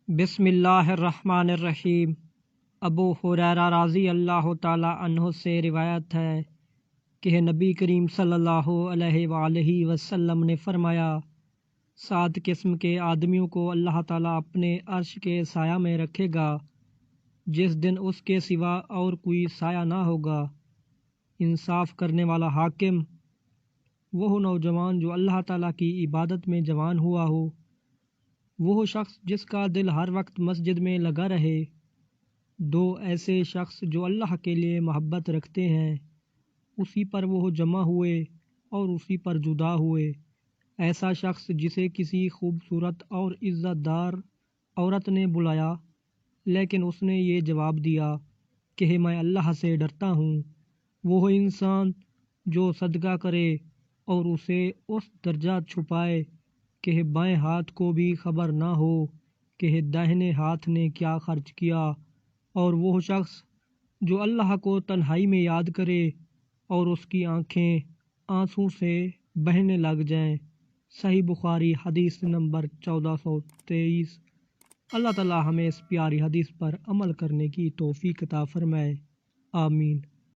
بسم اللہ الرحمن الرحیم۔ ابو ہریرہ رضی اللہ تعالی عنہ سے روایت ہے کہ نبی کریم صلی اللہ علیہ وآلہ وسلم نے فرمایا، 7 قسم کے آدمیوں کو اللہ تعالیٰ اپنے عرش کے سایہ میں رکھے گا جس دن اس کے سوا اور کوئی سایہ نہ ہوگا۔ انصاف کرنے والا حاکم، وہ نوجوان جو اللہ تعالیٰ کی عبادت میں جوان ہوا ہو، وہ شخص جس کا دل ہر وقت مسجد میں لگا رہے، 2 ایسے شخص جو اللہ کے لیے محبت رکھتے ہیں، اسی پر وہ جمع ہوئے اور اسی پر جدا ہوئے، ایسا شخص جسے کسی خوبصورت اور عزت دار عورت نے بلایا لیکن اس نے یہ جواب دیا کہ میں اللہ سے ڈرتا ہوں، وہ انسان جو صدقہ کرے اور اسے اس درجہ چھپائے کہ بائیں ہاتھ کو بھی خبر نہ ہو کہ داہنے ہاتھ نے کیا خرچ کیا، اور وہ شخص جو اللہ کو تنہائی میں یاد کرے اور اس کی آنکھیں آنسوں سے بہنے لگ جائیں۔ صحیح بخاری حدیث نمبر 1423۔ اللہ تعالی ہمیں اس پیاری حدیث پر عمل کرنے کی توفیق عطا فرمائے، آمین۔